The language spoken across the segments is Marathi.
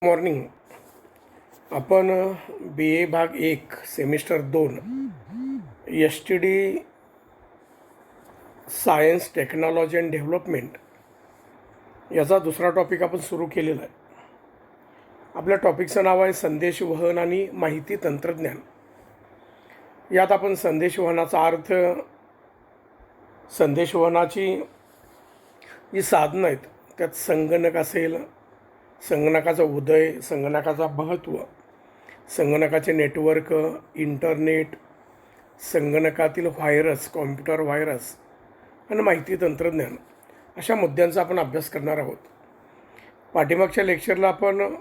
मॉर्निंग. आपण BA भाग 1 semester 2 STD science technology and development याचा दुसरा टॉपिक आपण सुरू केलेला आहे. आपल्या टॉपिकचं नाव आहे संदेशवहन आणि माहिती तंत्रज्ञान. यात आपण संदेशवहनाचा अर्थ, संदेशवहनाची जी साधनं आहेत त्यात संगणक असेल, संगणकाचा उदय, संगणकाचा महत्त्व, संगणकाचे नेटवर्क, इंटरनेट, संगणकातील व्हायरस, कॉम्प्युटर व्हायरस आणि माहिती तंत्रज्ञान अशा मुद्द्यांचा आपण अभ्यास करणार आहोत. पाठीमागच्या लेक्चरला आपण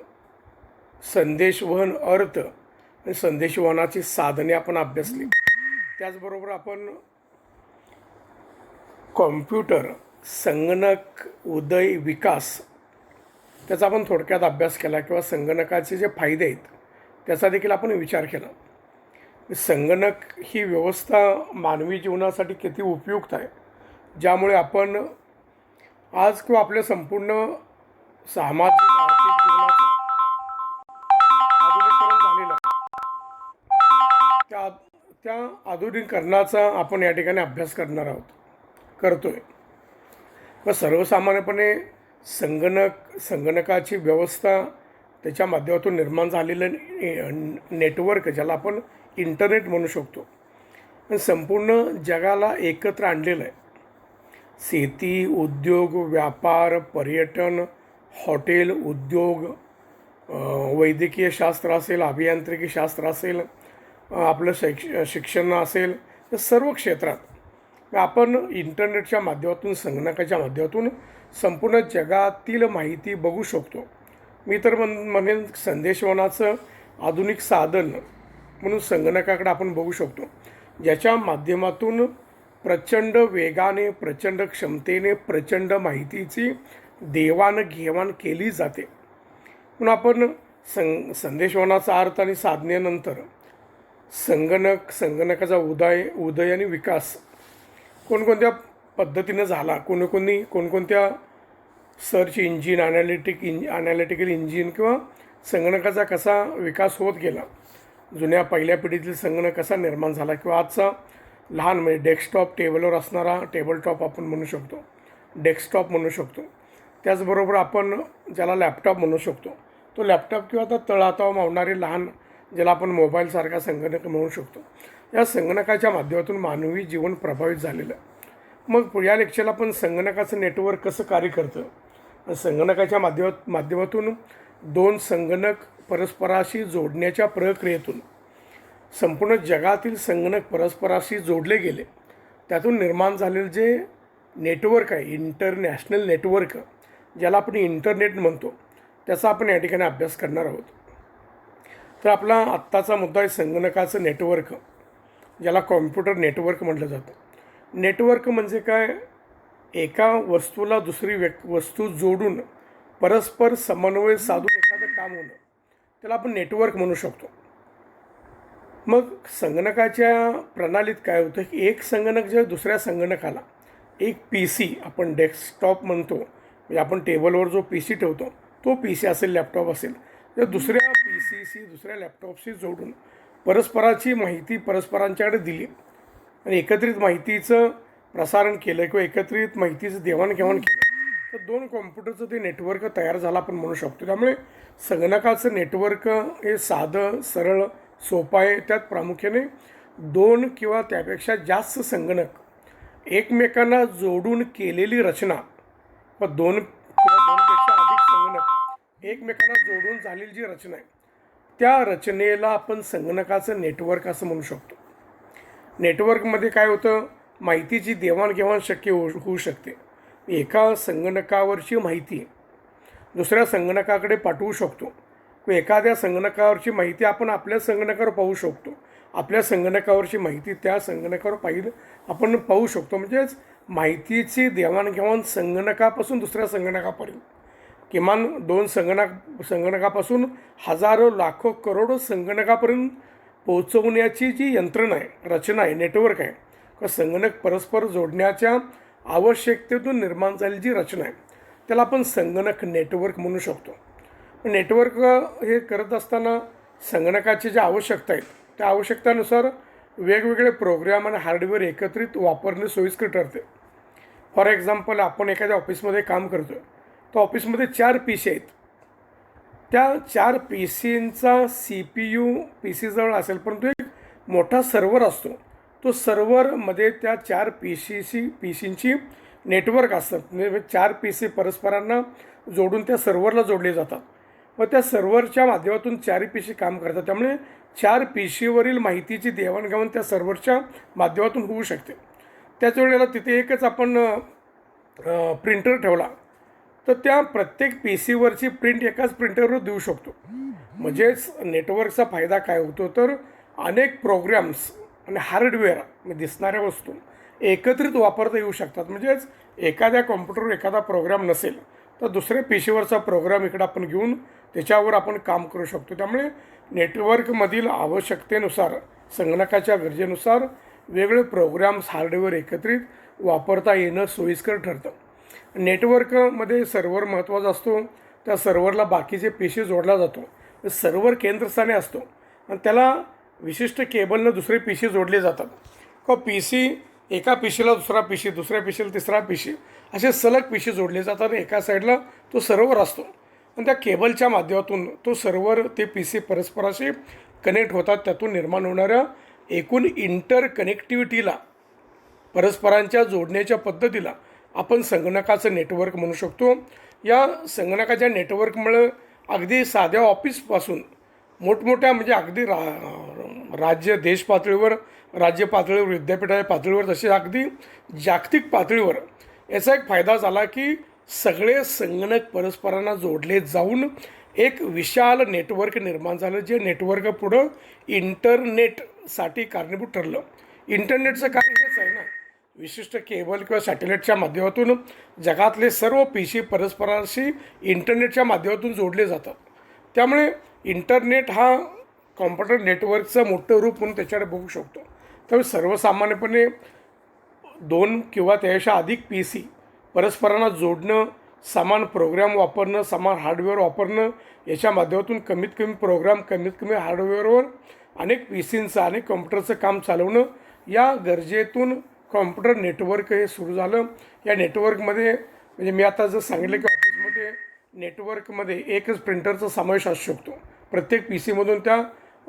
संदेशवहन अर्थ आणि संदेशवहनाची साधने आपण अभ्यासली. त्याचबरोबर आपण कॉम्प्युटर, संगणक उदय, विकास त्याचा आपण थोडक्यात अभ्यास केला किंवा संगणकाचे जे फायदे आहेत त्याचा देखील आपण विचार केला. संगणक ही व्यवस्था मानवी जीवनासाठी किती उपयुक्त आहे, ज्यामुळे आपण आज किंवा आपल्या संपूर्ण सामाजिक आर्थिक जीवनाचं आधुनिकीकरण झालेलं आहे. त्या आधुनिकीकरणाचा आपण या ठिकाणी अभ्यास करतोय. व सर्वसामान्यपणे संगणकाची व्यवस्था, त्याच्या माध्यमातून निर्माण झालेलं नेटवर्क, ज्याला आपण इंटरनेट म्हणू शकतो, आणि संपूर्ण जगाला एकत्र आणलेलं आहे. शेती, उद्योग, व्यापार, पर्यटन, हॉटेल उद्योग, वैद्यकीय शास्त्र असेल, अभियांत्रिकी शास्त्र असेल, आपलं शिक्षण असेल, या सर्व क्षेत्रात आपण इंटरनेटच्या माध्यमातून, संगणकाच्या माध्यमातून संपूर्ण जगातील माहिती बघू शकतो. मी तर म्हणेन संदेशवहनाचं आधुनिक साधन म्हणून संगणकाकडे आपण बघू शकतो, ज्याच्या माध्यमातून प्रचंड वेगाने, प्रचंड क्षमतेने, प्रचंड माहितीची देवाणघेवाण केली जाते. म्हणून आपण संदेशवहनाचा अर्थ आणि साधनेनंतर संगणकाचा उदय आणि विकास कोणकोणत्या पद्धतीनं झाला, कोणकोणत्या सर्च इंजिन, ॲनालिटिकल इंजिन किंवा संगणकाचा कसा विकास होत गेला, जुन्या पहिल्या पिढीतील संगणक कसा निर्माण झाला, किंवा आजचा लहान म्हणजे डेस्कटॉप, टेबलवर असणारा टेबलटॉप आपण म्हणू शकतो, डेस्कटॉप म्हणू शकतो. त्याचबरोबर आपण ज्याला लॅपटॉप म्हणू शकतो, तो लॅपटॉप किंवा आता तळहातावर मावणारे लहान, ज्याला आपण मोबाईलसारखा संगणक म्हणू शकतो. या संगणकाच्या माध्यमातून मानवी जीवन प्रभावित झालेलं आहे. मग या लेक्चरला आपण संगणकाचं नेटवर्क कसं कार्य करतं, संगणकाच्या माध्यमातून दोन संगणक परस्पराशी जोडण्याच्या प्रक्रियेतून संपूर्ण जगातील संगणक परस्पराशी जोडले गेले, त्यातून निर्माण झालेलं जे नेटवर्क आहे, इंटरनॅशनल नेटवर्क, ज्याला आपण इंटरनेट म्हणतो, त्याचा आपण या ठिकाणी अभ्यास करणार आहोत. तर आपला आत्ताचा मुद्दा आहे संगणकाचं नेटवर्क, ज्याला कॉम्प्युटर नेटवर्क म्हटलं जातं. नेटवर्क म्हणजे काय? एका वस्तूला दुसरी वस्तू जोडून परस्पर समन्वय साधून एखादं काम होणं, त्याला आपण नेटवर्क म्हणू शकतो. मग संगणकाच्या प्रणालीत काय होतं की एक संगणक जे दुसऱ्या संगणकाला, एक PC आपण डेस्कटॉप म्हणतो, म्हणजे आपण टेबलवर जो PC ठेवतो तो PC असेल, लॅपटॉप असेल, तर दुसऱ्या PCशी, दुसऱ्या लॅपटॉपशी जोडून परस्पराची माहिती परस्परांच्याकडे दिली आणि एकत्रित माहितीचं प्रसारण केलं किंवा एकत्रित माहितीचं देवाणघेवाण केलं, तर दोन कॉम्प्युटरचं ते नेटवर्क तयार झालं आपण म्हणू शकतो. त्यामुळे संगणकाचं नेटवर्क हे साधं, सरळ, सोपं आहे. त्यात प्रामुख्याने दोन किंवा त्यापेक्षा जास्त संगणक एकमेकांना जोडून केलेली रचना, व दोन किंवा दोनपेक्षा अधिक संगणक एकमेकांना जोडून झालेली जी रचना आहे, त्या रचनेला आपण संगणकाचं नेटवर्क असं म्हणू शकतो. नेटवर्कमध्ये काय होतं, माहितीची देवाणघेवाण शक्य होऊ शकते. एका संगणकावरची माहिती दुसऱ्या संगणकाकडे पाठवू शकतो, किंवा एखाद्या संगणकावरची माहिती आपण आपल्या संगणकावर पाहू शकतो, आपल्या संगणकावरची माहिती त्या संगणकावर आपण पाहू शकतो. म्हणजेच माहितीची देवाणघेवाण संगणकापासून दुसऱ्या संगणकापर्यंत, किमान दोन संगणकापासून हजारो, लाखो, करोडो संगणकापर्यंत पोहोचवण्याची जी यंत्रणा आहे, रचना आहे, नेटवर्क आहे, किंवा संगणक परस्पर जोडण्याच्या आवश्यकतेतून निर्माण झालेली जी रचना आहे, त्याला आपण संगणक नेटवर्क म्हणू शकतो. नेटवर्क हे करत असताना संगणकाची ज्या आवश्यकता आहेत त्या आवश्यकतानुसार वेगवेगळे प्रोग्राम आणि हार्डवेअर एकत्रित वापरणे सोयीस्कर ठरते. फॉर एक्झाम्पल, आपण एखाद्या ऑफिसमध्ये काम करतो आहे, तर ऑफिसमध्ये 4 PC आहेत. त्या 4 PCंचा CPU पी सीजवळ असेल, परंतु एक मोठा सर्व्हर असतो. तो सर्व्हरमध्ये त्या 4 पी सींची नेटवर्क असतात. म्हणजे 4 PC परस्परांना जोडून त्या सर्व्हरला जोडले जातात व त्या सर्व्हरच्या माध्यमातून 4 PC काम करतात. त्यामुळे 4 PCवरील माहितीची देवाणघेवाण त्या सर्व्हरच्या माध्यमातून होऊ शकते. त्याच वेळेला तिथे एकच आपण प्रिंटर ठेवला तर त्या प्रत्येक PCवरची प्रिंट एकाच प्रिंटरवर देऊ शकतो. म्हणजेच नेटवर्कचा फायदा काय होतो तर अनेक प्रोग्राम्स आणि हार्डवेअर दिसणाऱ्या वस्तू एकत्रित वापरता येऊ शकतात. म्हणजेच एखाद्या कॉम्प्युटरवर एखादा प्रोग्राम नसेल तर दुसऱ्या PCवरचा प्रोग्राम इकडं आपण घेऊन त्याच्यावर आपण काम करू शकतो. त्यामुळे नेटवर्कमधील आवश्यकतेनुसार संगणकाच्या गरजेनुसार वेगळे प्रोग्राम्स हार्डवेअर एकत्रित वापरता येणं सोयीस्कर ठरतं. नेटवर्कमध्ये सर्व्हर महत्त्वाचा असतो. त्या सर्व्हरला बाकीचे PC जोडला जातो. सर्व्हर केंद्रस्थानी असतो आणि त्याला विशिष्ट केबलनं दुसरे PC जोडले जातात. PC एका PCला दुसरा PC, दुसऱ्या PCला तिसरा PC, असे सलग PC जोडले जातात. एका साईडला तो सर्व्हर असतो आणि त्या केबलच्या माध्यमातून तो सर्व्हर ते PC परस्पराशी कनेक्ट होतात. त्यातून निर्माण होणाऱ्या एकूण इंटरकनेक्टिव्हिटीला, परस्परांच्या जोडण्याच्या पद्धतीला आपण संगणकाचं नेटवर्क म्हणू शकतो. या संगणकाच्या नेटवर्कमुळे अगदी साध्या ऑफिसपासून मोठमोठ्या म्हणजे अगदी राज्य देश पातळीवर, राज्य पातळीवर, विद्यापीठाच्या पातळीवर, तसे अगदी जागतिक पातळीवर याचा एक फायदा झाला की सगळे संगणक परस्परांना जोडले जाऊन एक विशाल नेटवर्क निर्माण झालं. जे नेटवर्क पुढं इंटरनेटसाठी कारणीभूत ठरलं. इंटरनेटचं कार्य हेच आहे ना, विशिष्ट केबल किंवा सॅटेलाईटच्या माध्यमातून जगातले सर्व PC परस्परांशी इंटरनेटच्या माध्यमातून जोडले जातात. त्यामुळे इंटरनेट हा कॉम्प्युटर नेटवर्कचं मोठं रूप म्हणून त्याच्याकडे बघू शकतो. त्यामुळे सर्वसामान्यपणे 2 किंवा त्यापेक्षा अधिक PC परस्परांना जोडणं, समान प्रोग्राम वापरणं, समान हार्डवेअर वापरणं, याच्या माध्यमातून कमीत कमी प्रोग्राम, कमीत कमी हार्डवेअरवर अनेक PCंचं, अनेक कॉम्प्युटरचं काम चालवणं, या गरजेतून कॉम्प्युटर नेटवर्क हे सुरू झालं. या नेटवर्कमध्ये म्हणजे मी आता जर सांगितलं की ऑफिसमध्ये नेटवर्कमध्ये एकच प्रिंटरचा समावेश असू शकतो. प्रत्येक PCमधून त्या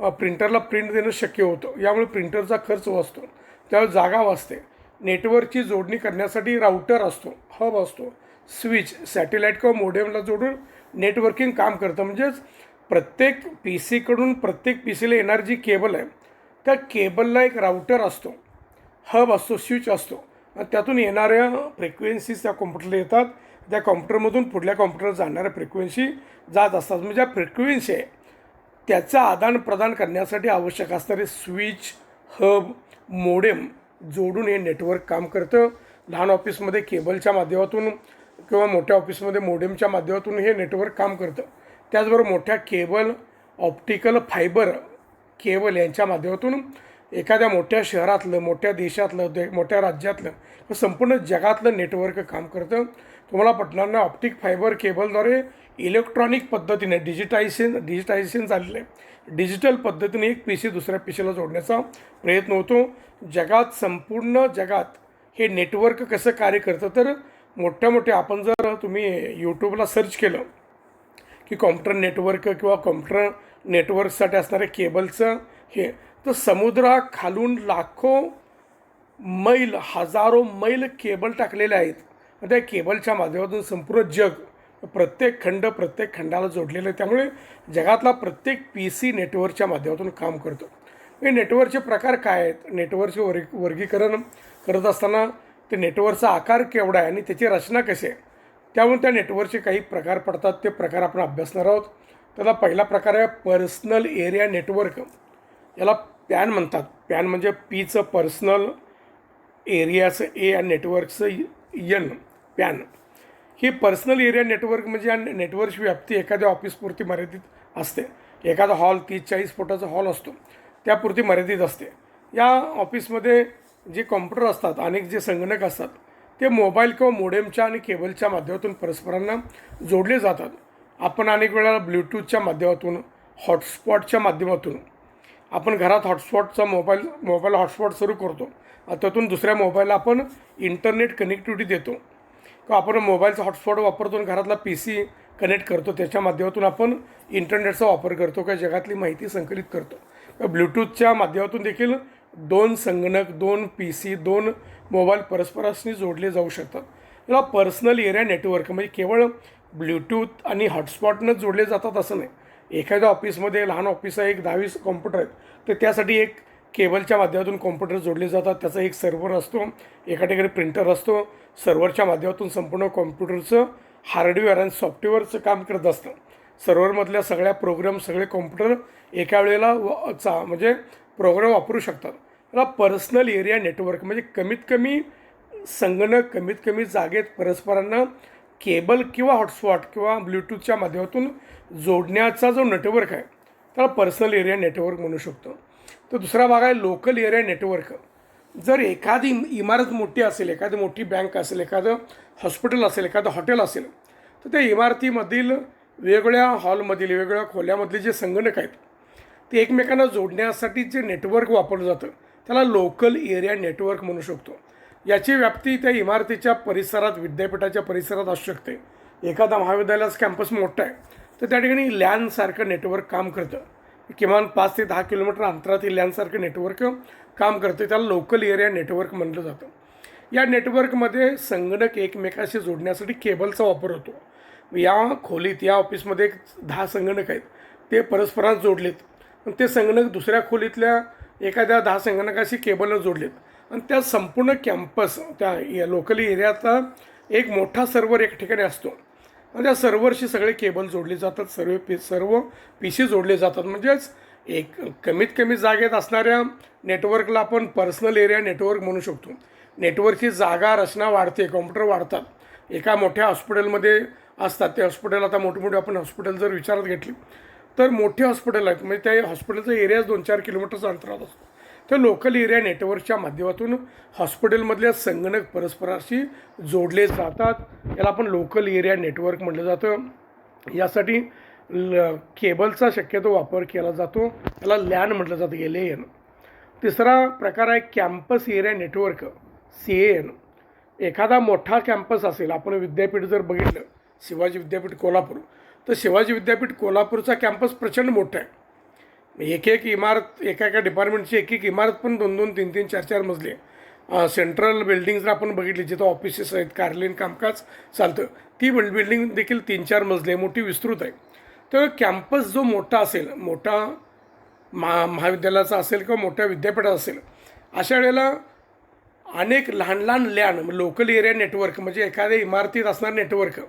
प्रिंटरला प्रिंट देणं शक्य होतं. यामुळे प्रिंटरचा खर्च वाचतो, त्यावेळी जागा वाचते. नेटवर्कची जोडणी करण्यासाठी राउटर असतो, हब असतो, स्विच, सॅटेलाईट किंवा मोडेमला जोडून नेटवर्किंग काम करतं. म्हणजेच प्रत्येक PCकडून प्रत्येक PCला येणारी जी केबल आहे त्या केबलला एक राउटर असतो, हब असतो, स्विच असतो आणि त्यातून येणाऱ्या फ्रिक्वेन्सीज त्या कॉम्प्युटरला येतात. त्या कॉम्प्युटरमधून पुढल्या कॉम्प्युटरला जाणाऱ्या फ्रिक्वेन्सी जात असतात. म्हणजे ज्या फ्रिक्वेन्सी आहे त्याचं आदानप्रदान करण्यासाठी आवश्यक असणारे स्विच, हब, मोडेम जोडून हे नेटवर्क काम करतं. लहान ऑफिसमध्ये केबलच्या माध्यमातून किंवा मोठ्या ऑफिसमध्ये मोडेमच्या माध्यमातून हे नेटवर्क काम करतं. त्याचबरोबर मोठ्या केबल, ऑप्टिकल फायबर केबल यांच्या माध्यमातून एखाद्या मोठ्या शहरातलं, मोठ्या देशातलं, मोठ्या राज्यातलं, संपूर्ण जगातलं नेटवर्क काम करतं. तुम्हाला पटणार नाही, ऑप्टिक फायबर केबलद्वारे इलेक्ट्रॉनिक पद्धतीने डिजिटायझेशन झालेलं आहे. डिजिटल पद्धतीने एक PC दुसऱ्या PCला जोडण्याचा प्रयत्न होतो. जगात, संपूर्ण जगात हे नेटवर्क कसं कार्य करतं तर मोठ्या आपण जर तुम्ही यूट्यूबला सर्च केलं की कॉम्प्युटर नेटवर्क किंवा कॉम्प्युटर नेटवर्कसाठी असणाऱ्या केबलचं हे, तर समुद्राखालून लाखो मैल, हजारो मैल केबल टाकलेले आहेत. त्या केबलच्या माध्यमातून संपूर्ण जग, प्रत्येक खंडाला जोडलेलं आहे. त्यामुळे जगातला प्रत्येक PC नेटवर्कच्या माध्यमातून काम करतो. हे नेटवर्कचे प्रकार काय आहेत? नेटवर्कचे वर्गीकरण करत असताना ते नेटवर्कचा आकार केवढा आहे आणि त्याची रचना कशी आहे, त्यामुळे त्या नेटवर्कचे काही प्रकार पडतात. ते प्रकार आपण अभ्यासणार आहोत. त्याला पहिला प्रकार आहे पर्सनल एरिया नेटवर्क. याला पॅन म्हणतात. पॅन म्हणजे Pचं पर्सनल, एरियाचं A आणि नेटवर्कचं N, पॅन. ही पर्सनल एरिया नेटवर्क म्हणजे नेटवर्कची व्याप्ती एखाद्या ऑफिसपुरती मर्यादित असते. एखादा हॉल 30-40 फुटाचा हॉल असतो, त्यापुरती मर्यादित असते. या ऑफिसमध्ये जे कॉम्प्युटर असतात, अनेक जे संगणक असतात, ते मोबाईल किंवा मोडेमच्या आणि केबलच्या माध्यमातून परस्परांना जोडले जातात. आपण अनेक वेळा ब्लूटूथच्या माध्यमातून, हॉटस्पॉटच्या माध्यमातून आपण घरात हॉटस्पॉटचा मोबाईल हॉटस्पॉट सुरू करतो. त्यातून दुसऱ्या मोबाईलला आपण इंटरनेट कनेक्टिव्हिटी देतो किंवा आपण मोबाईलचा हॉटस्पॉट वापरतो आणि घरातला PC कनेक्ट करतो. त्याच्या माध्यमातून आपण इंटरनेटचा वापर करतो किंवा जगातली माहिती संकलित करतो. ब्लूटूथच्या माध्यमातून देखील 2 संगणक, 2 PC, 2 मोबाईल परस्परांशी जोडले जाऊ शकतात. याला पर्सनल एरिया नेटवर्क म्हणजे केवळ ब्लूटूथ आणि हॉटस्पॉटनंच जोडले जातात असं नाही. एखाद्या ऑफिसमध्ये लहान ऑफिस आहे, एक 10-20 कॉम्प्युटर आहेत, तर त्यासाठी एक केबलच्या माध्यमातून कॉम्प्युटर जोडले जातात. त्याचा एक सर्व्हर असतो, एका ठिकाणी प्रिंटर असतो. सर्व्हरच्या माध्यमातून संपूर्ण कॉम्प्युटरचं हार्डवेअर आणि सॉफ्टवेअरचं काम करत असतं. सर्व्हरमधल्या सगळ्या प्रोग्राम, सगळे कॉम्प्युटर एका वेळेला म्हणजे प्रोग्राम वापरू शकतात. याला पर्सनल एरिया नेटवर्क म्हणजे कमीत कमी संगणक कमीत कमी जागेत परस्परांना केबल किंवा हॉटस्पॉट किंवा ब्लूटूथच्या माध्यमातून जोडण्याचा जो नेटवर्क आहे त्याला पर्सनल एरिया नेटवर्क म्हणू शकतो. तर दुसरा भाग आहे लोकल एरिया नेटवर्क. जर एखादी इमारत मोठी असेल, एखादी मोठी बँक असेल, एखादं हॉस्पिटल असेल, एखादं हॉटेल असेल, तर त्या इमारतीमधील वेगवेगळ्या हॉलमधील वेगवेगळ्या खोल्यामधले जे संगणक आहेत ते एकमेकांना जोडण्यासाठी जे नेटवर्क वापरलं जातं त्याला लोकल एरिया नेटवर्क म्हणू शकतो. याची व्याप्ती त्या इमारतीच्या परिसरात, विद्यापीठाच्या परिसरात असू शकते. एखादा महाविद्यालयाचा कॅम्पस मोठा आहे तर त्या ठिकाणी लॅनसारखं नेटवर्क काम करतं. किमान 5 ते 10 किलोमीटर अंतरातील लॅनसारखं नेटवर्क काम करतं. त्याला लोकल एरिया नेटवर्क म्हटलं जातं. या नेटवर्कमध्ये संगणक एकमेकाशी जोडण्यासाठी केबलचा वापर होतो. या खोलीत, या ऑफिसमध्ये 10 संगणक आहेत, ते परस्परांना जोडलेत. आणि ते संगणक दुसऱ्या खोलीतल्या एखाद्या 10 संगणकाशी केबलनं जोडलेत. आणि त्या संपूर्ण कॅम्पस, त्या लोकल एरियाचा एक मोठा सर्व्हर एक ठिकाणी असतो आणि त्या सर्व्हरशी सगळे केबल जोडले जातात. सर्व PC जोडले जातात. म्हणजेच एक कमीत कमी जागेत असणाऱ्या नेटवर्कला आपण पर्सनल एरिया नेटवर्क म्हणू शकतो. नेटवर्कची जागा रचना वाढते, कॉम्प्युटर वाढतात. एका मोठ्या हॉस्पिटलमध्ये असतात ते हॉस्पिटल, आता मोठे आपण हॉस्पिटल जर विचारात घेतली तर मोठे हॉस्पिटल आहेत, म्हणजे त्या हॉस्पिटलचा एरियाच 2-4 किलोमीटरचा अंतरात असतो. तर लोकल एरिया नेटवर्कच्या माध्यमातून हॉस्पिटलमधल्या संगणक परस्पराशी जोडले जातात. याला आपण लोकल एरिया नेटवर्क म्हटलं जातं. यासाठी केबलचा शक्यतो वापर केला जातो. याला लॅन म्हटलं जातं, LAN. तिसरा प्रकार आहे कॅम्पस एरिया नेटवर्क, CAN. एखादा मोठा कॅम्पस असेल, आपण विद्यापीठ जर बघितलं, शिवाजी विद्यापीठ कोल्हापूर, तर शिवाजी विद्यापीठ कोल्हापूरचा कॅम्पस प्रचंड मोठा आहे. एक इमारत, एका डिपार्टमेंटची एक इमारत पण 2-2, 3-3, 4-4 मजले. सेंट्रल बिल्डिंग जर आपण बघितली, जिथं ऑफिसेस आहेत, कार्यालयीन कामकाज चालतं, ती बिल्डिंग देखील 3-4 मजले, मोठी विस्तृत आहे. तर कॅम्पस जो मोठा असेल, मोठा महाविद्यालयाचा असेल किंवा मोठ्या विद्यापीठाचा असेल, अशा वेळेला अनेक लहान लहान लॅन, लोकल एरिया नेटवर्क म्हणजे एखाद्या इमारतीत असणारं नेटवर्क.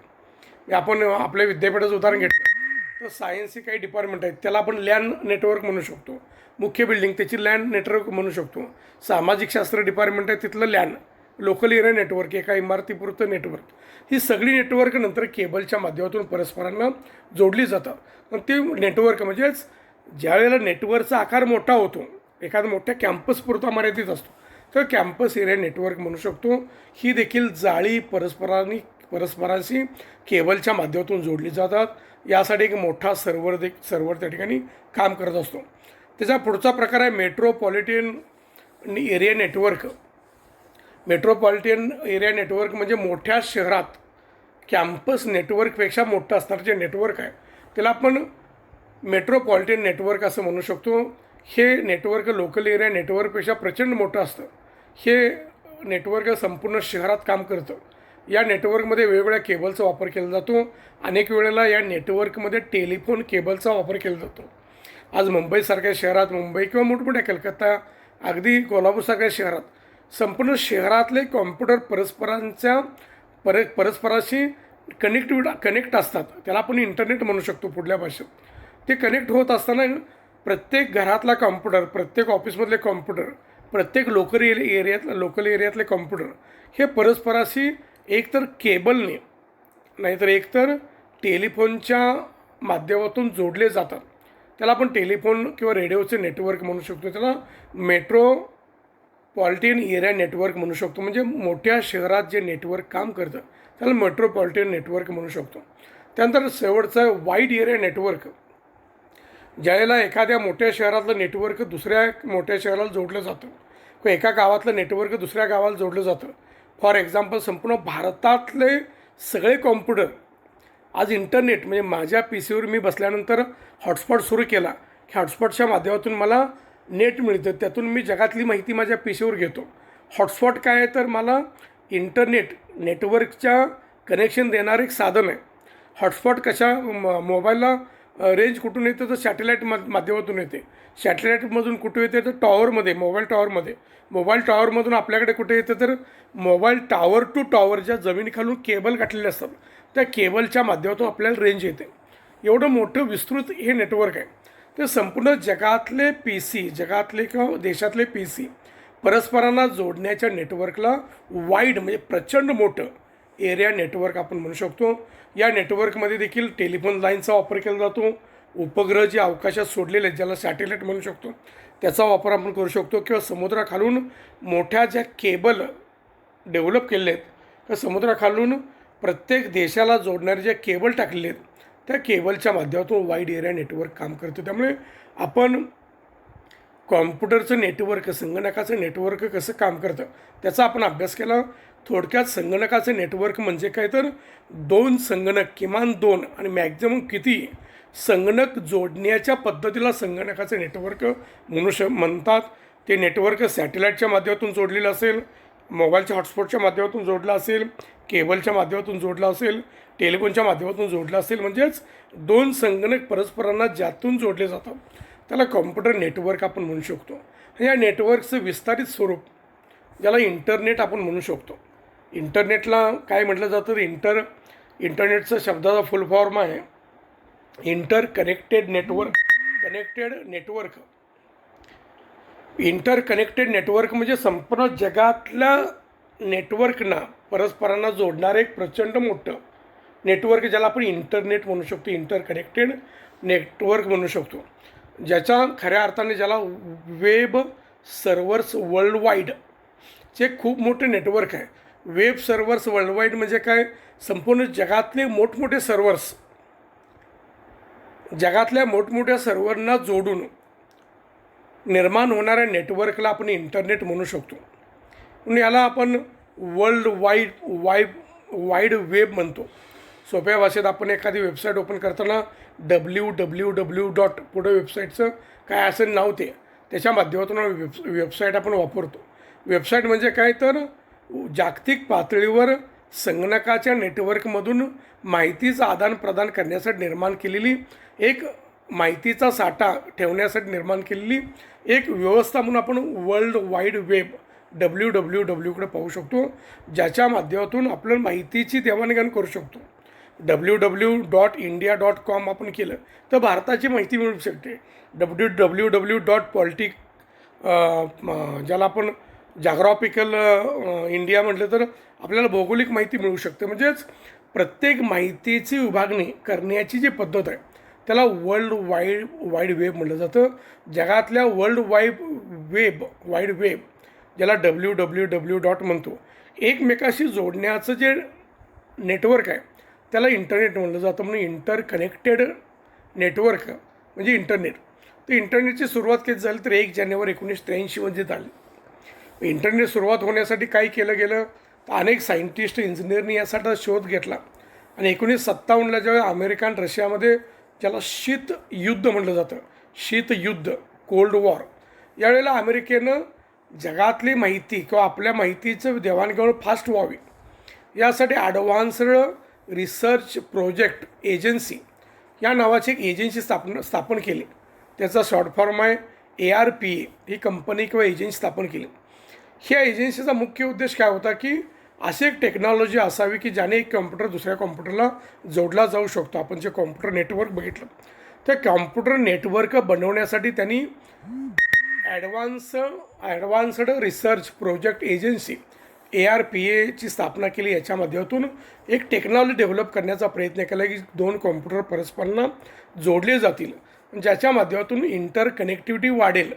आपण आपल्या विद्यापीठाचं उदाहरण घेतलं तर सायन्सचे काही डिपार्टमेंट आहेत, त्याला आपण लॅन नेटवर्क म्हणू शकतो. मुख्य बिल्डिंग त्याची लॅन नेटवर्क म्हणू शकतो. सामाजिक शास्त्र डिपार्टमेंट आहे, तिथलं लॅन, लोकल एरिया नेटवर्क, एका इमारतीपुरतं नेटवर्क. ही सगळी नेटवर्क नंतर केबलच्या माध्यमातून परस्परांना जोडली जातात. पण ते नेटवर्क म्हणजेच ज्या वेळेला नेटवर्कचा आकार मोठा होतो, एखादा मोठ्या कॅम्पसपुरता मर्यादित असतो, तर कॅम्पस एरिया नेटवर्क म्हणू शकतो. ही देखील जाळी परस्परांशी केबलच्या माध्यमातून जोडली जातात. यासाठी एक मोठा सर्व्हर त्या ठिकाणी काम करत असतो. त्याचा पुढचा प्रकार आहे metropolitan area network. Metropolitan area network म्हणजे मोठ्या शहरात कॅम्पस नेटवर्कपेक्षा मोठं असणारं जे नेटवर्क आहे त्याला आपण मेट्रोपॉलिटन नेटवर्क असं म्हणू शकतो. हे नेटवर्क लोकल एरिया नेटवर्कपेक्षा प्रचंड मोठं असतं. हे नेटवर्क संपूर्ण शहरात काम करतं. या नेटवर्कमध्ये वेगवेगळ्या केबलचा वापर केला जातो. अनेक वेळेला या नेटवर्कमध्ये टेलिफोन केबलचा वापर केला जातो. आज मुंबईसारख्या शहरात, मुंबई किंवा मोठमोठ्या कलकत्ता, अगदी कोल्हापूरसारख्या शहरात संपूर्ण शहरातले कॉम्प्युटर परस्पराशी कनेक्ट असतात. त्याला आपण इंटरनेट म्हणू शकतो पुढल्या भाषेत. ते कनेक्ट होत असताना प्रत्येक घरातला कॉम्प्युटर, प्रत्येक ऑफिसमधले कॉम्प्युटर, प्रत्येक लोकल एरियातले कॉम्प्युटर हे परस्पराशी एकतर केबलने नाहीतर एकतर टेलिफोनच्या माध्यमातून जोडले जातात. त्याला आपण टेलिफोन किंवा रेडिओचे नेटवर्क म्हणू शकतो. त्याला मेट्रोपॉलिटन एरिया नेटवर्क म्हणू शकतो. म्हणजे मोठ्या शहरात जे नेटवर्क काम करतं त्याला मेट्रोपॉलिटन नेटवर्क म्हणू शकतो. त्यानंतर शेवटचं वाईड एरिया नेटवर्क. ज्यावेळेला एखाद्या मोठ्या शहरातलं नेटवर्क दुसऱ्या मोठ्या शहराला जोडलं जातं किंवा एका गावातलं नेटवर्क दुसऱ्या गावाला जोडलं जातं. फॉर एक्झाम्पल संपूर्ण भारतातले सगळे कॉम्प्युटर आज इंटरनेट म्हणजे माझ्या पी सीवर मी बसल्यानंतर हॉटस्पॉट सुरू केला की हॉटस्पॉटच्या माध्यमातून मला नेट मिळतं, त्यातून मी जगातली माहिती माझ्या पी सीवर घेतो. हॉटस्पॉट काय आहे तर मला इंटरनेट नेटवर्कच्या कनेक्शन देणारं एक साधन आहे. हॉटस्पॉट कशा मोबाईलला रेंज कुठून येते तर सॅटेलाईट माध्यमातून येते. सॅटेलाईटमधून कुठे येते तर टॉवरमध्ये, मोबाईल टॉवरमध्ये. मोबाईल टॉवरमधून आपल्याकडे कुठे येते तर मोबाईल टॉवर टू टॉवर ज्या जमिनीखालून केबल गाठलेले असतात त्या केबलच्या माध्यमातून आपल्याला रेंज येते. एवढं मोठं विस्तृत हे नेटवर्क आहे. ते संपूर्ण जगातले पी सी, जगातले किंवा देशातले पी सी परस्परांना जोडण्याच्या नेटवर्कला वाईड म्हणजे प्रचंड मोठं एरिया नेटवर्क आपण म्हणू शकतो. या नेटवर्कमध्ये देखील टेलिफोन लाईनचा वापर केला जातो. उपग्रह जे अवकाशात सोडलेले आहेत ज्याला सॅटेलाईट म्हणू शकतो त्याचा वापर आपण करू शकतो. किंवा समुद्राखालून मोठ्या ज्या केबल डेव्हलप केले आहेत त्या समुद्राखालून प्रत्येक देशाला जोडणारे जे केबल टाकलेले आहेत त्या केबलच्या माध्यमातून वाईड एरिया नेटवर्क काम करतो. त्यामुळे आपण कॉम्प्युटरचं नेटवर्क, संगणकाचं नेटवर्क कसं काम करतं त्याचा आपण अभ्यास केला. थोडक्यात संगणकाचं नेटवर्क म्हणजे काय तर 2 संगणक, किमान 2 आणि मॅक्झिमम किती संगणक जोडण्याच्या पद्धतीला संगणकाचं नेटवर्क म्हणतात. ते नेटवर्क सॅटेलाईटच्या माध्यमातून जोडलेलं असेल, मोबाईलच्या हॉटस्पॉटच्या माध्यमातून जोडलं असेल, केबलच्या माध्यमातून जोडलं असेल, टेलिफोनच्या माध्यमातून जोडलं असेल. म्हणजेच 2 संगणक परस्परांना ज्यातून जोडले जातात त्याला कॉम्प्युटर नेटवर्क आपण म्हणू शकतो. या नेटवर्कचं विस्तारित स्वरूप ज्याला इंटरनेट आपण म्हणू शकतो. इंटरनेटला काय म्हटलं जातं तर इंटरनेटचा शब्दाचा फुल फॉर्म आहे inter connected network. Inter connected network म्हणजे संपूर्ण जगातल्या नेटवर्कना परस्परांना जोडणारं एक प्रचंड मोठं नेटवर्क ज्याला आपण इंटरनेट म्हणू शकतो, इंटर कनेक्टेड नेटवर्क म्हणू शकतो. ज्याच्या खऱ्या अर्थाने ज्याला वेब सर्व्हर्स वर्ल्ड वाईड जे खूप मोठं नेटवर्क आहे. वेब सर्व्हर्स वर्ल्ड वाईड म्हणजे काय, संपूर्ण जगातले मोठमोठे सर्व्हर्स, जगातल्या मोठमोठ्या सर्व्हरना जोडून निर्माण होणाऱ्या नेटवर्कला आपण इंटरनेट म्हणू शकतो. म्हणून याला आपण वर्ल्ड वाईड वेब म्हणतो. सोप्या भाषेत आपण एखादी वेबसाईट ओपन करताना www. पुढे वेबसाईटचं काय असेल नाव त्याच्या माध्यमातून वेबसाईट आपण वापरतो. वेबसाईट म्हणजे काय तर जागतिक पातळीवर संगणकाच्या नेटवर्कमधून माहितीचं आदानप्रदान करण्यासाठी निर्माण केलेली एक माहितीचा साठा ठेवण्यासाठी निर्माण केलेली एक व्यवस्था म्हणून आपण वर्ल्ड वाईड वेब www. पाहू शकतो. ज्याच्या माध्यमातून आपण माहितीची देवाणघेवाण करू शकतो. www.india.com आपण केलं तर भारताची माहिती मिळू शकते. www.politic ज्याला आपण जॉग्राफिकल इंडिया म्हटलं तर आपल्याला भौगोलिक माहिती मिळू शकते. म्हणजेच प्रत्येक माहितीची विभागणी करण्याची जी पद्धत आहे त्याला वर्ल्ड वाईड वेब म्हटलं जातं. जगातल्या वर्ल्ड वाईड वेब ज्याला www. म्हणतो, एकमेकाशी जोडण्याचं जे नेटवर्क आहे त्याला इंटरनेट म्हटलं जातं. म्हणून इंटर कनेक्टेड नेटवर्क म्हणजे इंटरनेट. तर इंटरनेटची सुरुवात कधी झाली तर 1 जानेवारी 1983 झाली. इंटरनेट सुरुवात होण्यासाठी काय केलं गेलं तर अनेक सायंटिस्ट, इंजिनियरनी यासाठी शोध घेतला आणि 1957 जेव्हा अमेरिका आणि रशियामध्ये ज्याला शीतयुद्ध म्हटलं जातं, शीतयुद्ध, कोल्ड वॉर, यावेळेला अमेरिकेनं जगातली माहिती किंवा आपल्या माहितीचं देवाणघेवाण फास्ट व्हावी यासाठी ॲडव्हान्स्ड रिसर्च प्रोजेक्ट एजन्सी या नावाची एक एजन्सी स्थापन केली. त्याचा शॉर्ट फॉर्म आहे ARPA. ही कंपनी किंवा एजन्सी स्थापन केली. ह्या एजन्सीचा मुख्य उद्देश काय होता की अशी एक टेक्नॉलॉजी असावी की ज्याने एक कॉम्प्युटर दुसऱ्या कॉम्प्युटरला जोडला जाऊ शकतो. आपण जे कॉम्प्युटर नेटवर्क बघितलं त्या कॉम्प्युटर नेटवर्क बनवण्यासाठी त्यांनी ॲडव्हान्स्ड रिसर्च प्रोजेक्ट एजन्सी ARPAची स्थापना केली. याच्या माध्यमातून एक टेक्नॉलॉजी डेव्हलप करण्याचा प्रयत्न केला की 2 कॉम्प्युटर परस्परांना जोडले जातील, ज्याच्या माध्यमातून इंटर कनेक्टिव्हिटी वाढेल.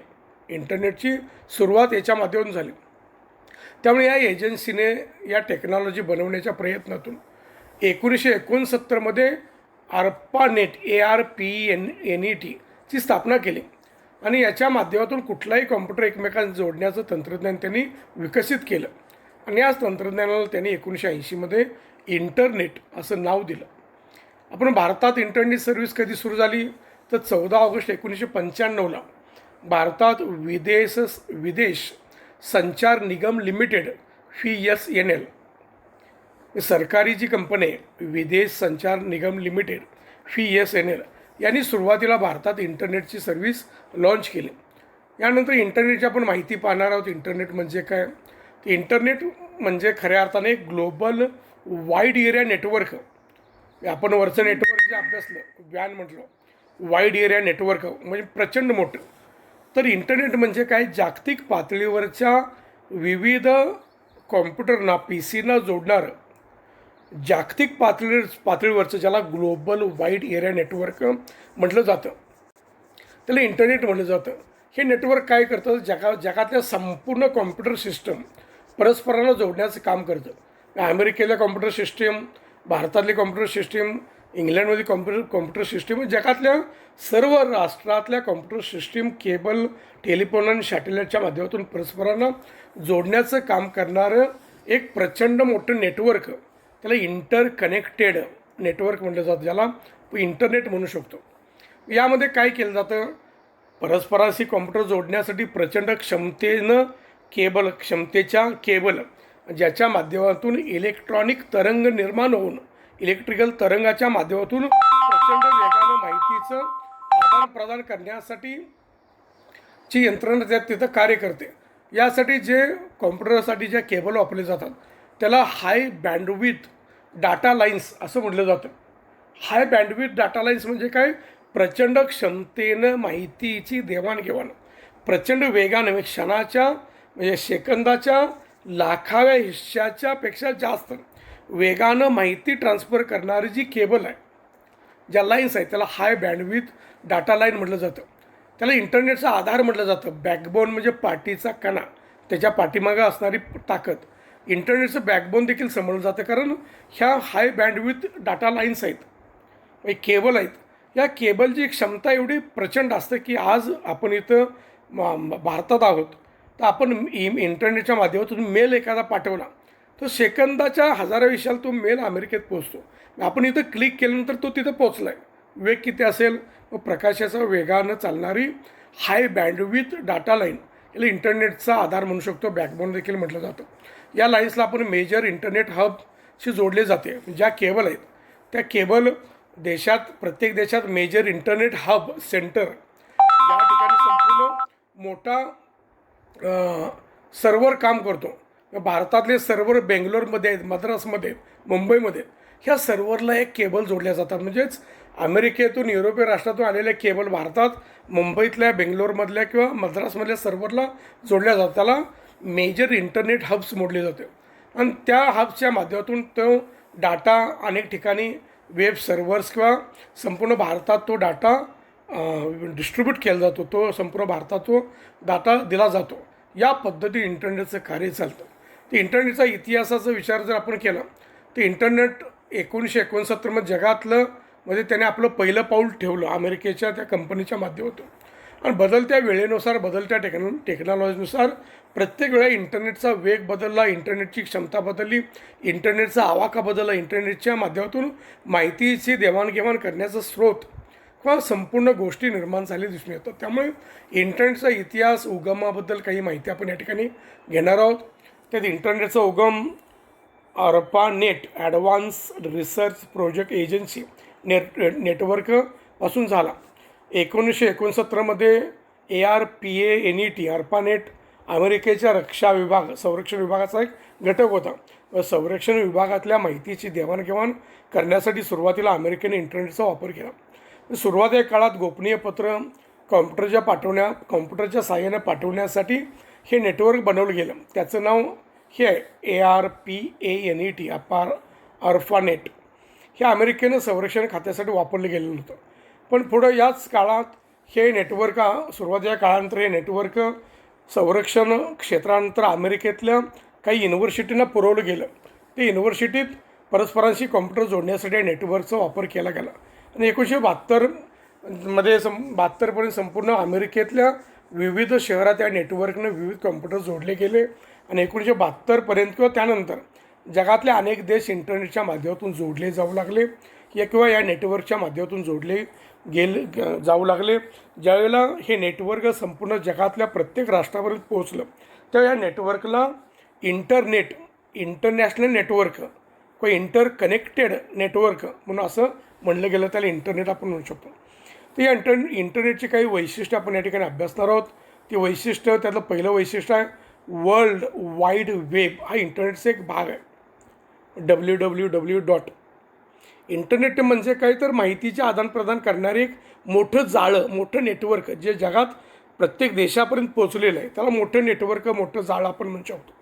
इंटरनेटची सुरुवात याच्या माध्यमातून झाली. त्यामुळे या एजन्सीने या टेक्नॉलॉजी बनवण्याच्या प्रयत्नातून 1969 ARPANET ARPANET ची स्थापना केली आणि याच्या माध्यमातून कुठलाही कॉम्प्युटर एकमेकांना जोडण्याचं तंत्रज्ञान त्यांनी विकसित केलं आणि याच तंत्रज्ञानाला त्यांनी 1980मध्ये इंटरनेट असं नाव दिलं. आपण भारतात इंटरनेट सर्व्हिस कधी सुरू झाली तर 14 ऑगस्ट 1995ला भारतात विदेश संचार निगम लिमिटेड VSNL सरकारी जी कंपनी आहे विदेश संचार निगम लिमिटेड VSNL यांनी सुरुवातीला भारतात इंटरनेटची सर्व्हिस लॉन्च केली. यानंतर इंटरनेटची आपण माहिती पाहणार आहोत. इंटरनेट म्हणजे काय? इंटरनेट म्हणजे खऱ्या अर्थाने ग्लोबल वाईड एरिया नेटवर्क. आपण वरचं नेटवर्क जे अभ्यासलं व्यान म्हटलं, वाईड एरिया नेटवर्क म्हणजे प्रचंड मोठं. तर इंटरनेट म्हणजे काय? जागतिक पातळीवरच्या विविध कॉम्प्युटरना PCना जोडणारं जागतिक पातळीवरचं ज्याला ग्लोबल वाईड एरिया नेटवर्क म्हटलं जातं, त्याला इंटरनेट म्हटलं जातं. हे नेटवर्क काय करतं? जगातल्या संपूर्ण कॉम्प्युटर सिस्टम परस्परांना जोडण्याचं काम करतं. अमेरिकेला कॉम्प्युटर सिस्टीम, भारतातली कॉम्प्युटर सिस्टीम, इंग्लंडमध्ये कॉम्प्युटर सिस्टीम, जगातल्या सर्व राष्ट्रातल्या कॉम्प्युटर सिस्टीम केबल, टेलिफोन आणि सॅटेलाईटच्या माध्यमातून परस्परांना जोडण्याचं काम करणारं एक प्रचंड मोठं नेटवर्क, त्याला इंटरकनेक्टेड नेटवर्क म्हटलं जातं, ज्याला इंटरनेट म्हणू शकतो. यामध्ये काय केलं जातं? परस्परांशी कॉम्प्युटर जोडण्यासाठी प्रचंड क्षमतेच्या केबल ज्याच्या माध्यमातून इलेक्ट्रॉनिक तरंग निर्माण होऊन इलेक्ट्रिकल तरंगाच्या माध्यमातून प्रचंड वेगानं माहितीचं आदान प्रदान करण्यासाठी ची यंत्रणा तिथं कार्य करते. यासाठी जे कॉम्प्युटरसाठी ज्या केबल वापरले जातात त्याला हाय बँडविड्थ डाटा लाईन्स असं म्हटलं जातं. हाय बँडविड्थ डाटा लाईन्स म्हणजे काय? प्रचंड क्षमतेनं माहितीची देवाणघेवाण प्रचंड वेगानं क्षणाच्या म्हणजे सेकंदाच्या लाखाव्या हिश्श्याच्या पेक्षा जास्त वेगानं माहिती ट्रान्सफर करणारी जी केबल आहे, ज्या लाईन्स आहेत, त्याला हाय बँडविड्थ डाटा लाईन म्हटलं जातं. त्याला इंटरनेटचा आधार म्हटलं जातं. बॅकबोन म्हणजे पाठीचा कणा, त्याच्या पाठीमागं असणारी ताकद. इंटरनेटचं बॅकबोन देखील समजलं जातं, कारण ह्या हाय बँडविड्थ डाटा लाईन्स आहेत, म्हणजे केबल आहेत. या केबलची क्षमता एवढी प्रचंड असते की आज आपण इथं भारतात आहोत तर आपण इंटरनेटच्या माध्यमातून मेल एखादा पाठवला तर सेकंदाच्या हजारा विषयाला तो मेल अमेरिकेत पोचतो. आपण इथं क्लिक केल्यानंतर तो तिथं पोचला आहे. वेग किती असेल? प्रकाशाचा वेगानं चालणारी हाय बँडविड्थ डाटा लाईन, याला इंटरनेटचा आधार म्हणू शकतो, बॅकबोन देखील म्हटलं जातं. या लाईन्सला आपण मेजर इंटरनेट हबशी जोडले जाते. ज्या केबल आहेत त्या केबल प्रत्येक देशात मेजर इंटरनेट हब सेंटर या ठिकाणी संपूर्ण मोठा सर्व्हर काम करतो. भारतातले सर्व्हर बेंगलोरमध्ये आहेत, मद्रासमध्ये आहेत, मुंबईमध्ये. ह्या सर्व्हरला एक केबल जोडल्या जातात. म्हणजेच अमेरिकेतून युरोपियन राष्ट्रातून आलेल्या केबल भारतात मुंबईतल्या बेंगलोरमधल्या किंवा मद्रासमधल्या सर्व्हरला जोडल्या जातात. त्याला मेजर इंटरनेट हब्स म्हटले जाते आणि त्या हब्सच्या माध्यमातून तो डाटा अनेक ठिकाणी वेब सर्व्हर्स किंवा संपूर्ण भारतात तो डाटा डिस्ट्रीब्यूट केला जातो. तो संपूर्ण भारतात तो डाटा दिला जातो. या पद्धतीने इंटरनेटचं कार्य चालतं. तर इंटरनेटचा इतिहासाचा विचार जर आपण केला तर इंटरनेट 1969मध्ये जगातलं म्हणजे त्याने आपलं पहिलं पाऊल ठेवलं अमेरिकेच्या त्या कंपनीच्या माध्यमातून. आणि बदलत्या वेळेनुसार बदलत्या टेक्नॉलॉजीनुसार प्रत्येक वेळा इंटरनेटचा वेग बदलला, इंटरनेटची क्षमता बदलली, इंटरनेटचा आवाका बदलला. इंटरनेटच्या माध्यमातून माहितीची देवाणघेवाण करण्याचा स्रोत किंवा संपूर्ण गोष्टी निर्माण झाली दिसून येतात. त्यामुळे इंटरनेटचा इतिहास उगमाबद्दल काही माहिती आपण या ठिकाणी घेणार आहोत. त्यात इंटरनेटचा उगम ARPANET advance research project agency नेटवर्कपासून झाला. 1969मध्ये ARPANET अमेरिकेच्या संरक्षण विभागाचा एक घटक होता व संरक्षण विभागातल्या माहितीची देवाणघेवाण करण्यासाठी सुरुवातीला अमेरिकेने इंटरनेटचा वापर केला. सुरुवातीच्या काळात गोपनीय पत्र कॉम्प्युटरच्या साहाय्याने पाठवण्यासाठी हे नेटवर्क बनवलं गेलं. त्याचं नाव हे आहे ARPANET ARPANET. हे अमेरिकेनं संरक्षण खात्यासाठी वापरलं गेलेलं होतं. पण पुढं याच काळात हे नेटवर्क सुरुवातीच्या काळानंतर हे नेटवर्क संरक्षण क्षेत्रानंतर अमेरिकेतल्या काही युनिव्हर्सिटींना पुरवलं गेलं. ते युनिव्हर्सिटीत परस्परांशी कॉम्प्युटर जोडण्यासाठी या नेटवर्कचा वापर केला गेला. आणि 1972 मध्ये 72पर्यंत संपूर्ण अमेरिकेतल्या विविध शहरात या नेटवर्कने विविध कॉम्प्युटर जोडले गेले आणि 1972पर्यंत किंवा त्यानंतर जगातले अनेक देश इंटरनेटच्या माध्यमातून जोडले जाऊ लागले किंवा या नेटवर्कच्या माध्यमातून जोडले जाऊ लागले. ज्यावेळेला हे नेटवर्क संपूर्ण जगातल्या प्रत्येक राष्ट्रापर्यंत पोहोचलं तेव्हा या नेटवर्कला इंटरनॅशनल नेटवर्क किंवा इंटरकनेक्टेड नेटवर्क म्हणून असं म्हणलं गेलं, त्याला इंटरनेट आपण म्हणू शकतो. तर या इंटरनेटची काही वैशिष्ट्य आपण या ठिकाणी अभ्यासणार आहोत. ती वैशिष्ट्य, त्यातलं पहिलं वैशिष्ट्य आहे वर्ल्ड वाईड वेब. हा इंटरनेटचा एक भाग आहे. www. इंटरनेट म्हणजे काय तर माहितीचे आदानप्रदान करणारे एक मोठं जाळं, मोठं नेटवर्क जे जगात प्रत्येक देशापर्यंत पोचलेलं आहे, त्याला मोठं नेटवर्क, मोठं जाळं आपण म्हणू शकतो.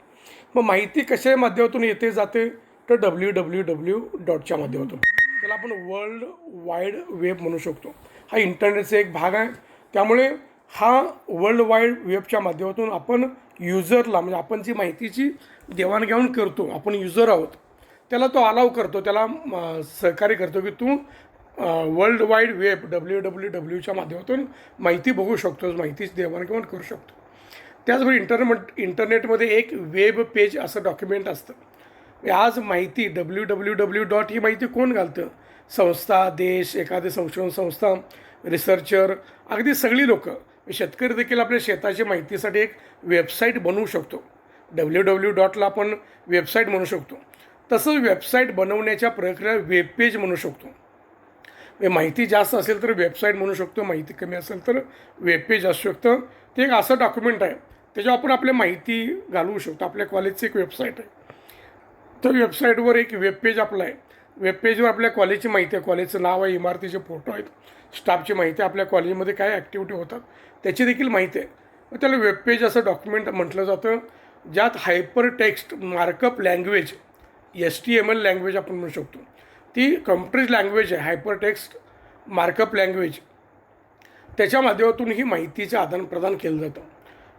मग माहिती कशा माध्यमातून येते जाते तर www.च्या माध्यमातून, त्याला आपण वर्ल्ड वाईड वेब म्हणू शकतो. हा इंटरनेटचा एक भाग आहे. त्यामुळे हा वर्ल्ड वाईड वेबच्या माध्यमातून आपण युजरला, म्हणजे आपण जी माहितीची देवाणघेवाण करतो, आपण युजर आहोत, त्याला तो अलाव करतो, त्याला सहकार्य करतो की तू वर्ल्ड वाईड वेब www.च्या माध्यमातून माहिती बघू शकतोस, माहितीची देवाणघेवाण करू शकतो. त्याचबरोबर इंटरनेटमध्ये एक वेब पेज असं डॉक्युमेंट असतं. आज माहिती www. ही माहिती कोण घालतं? संस्था, देश, एखादी संशोधन संस्था, रिसर्चर, अगदी सगळी लोकं. शेतकरी देखील आपल्या शेताची माहितीसाठी एक वेबसाईट बनवू शकतो. www.ला आपण वेबसाईट म्हणू शकतो. तसंच वेबसाईट बनवण्याच्या प्रक्रियेला वेब पेज म्हणू शकतो. माहिती जास्त असेल तर वेबसाईट म्हणू शकतो, माहिती कमी असेल तर वेब पेज असू शकतं. ते एक असं डॉक्युमेंट आहे त्याच्यावर आपण आपली माहिती घालवू शकतो. आपल्या कॉलेजची एक वेबसाईट आहे, तर वेबसाईटवर एक वेब पेज आपलं आहे. वेब पेजवर आपल्या कॉलेजची माहिती आहे, कॉलेजचं नाव आहे, इमारतीचे फोटो आहेत, स्टाफची माहिती, आपल्या कॉलेजमध्ये काय ॲक्टिव्हिटी होतात त्याची देखील माहिती आहे. मग त्याला वेब पेज असं डॉक्युमेंट म्हटलं जातं, ज्यात hyper text markup language HTML language आपण म्हणू शकतो. ती कॉम्प्युटर लँग्वेज आहे, हायपर टेक्स्ट मार्कअप लँग्वेज. त्याच्या माध्यमातून ही माहितीचं आदानप्रदान केलं जातं.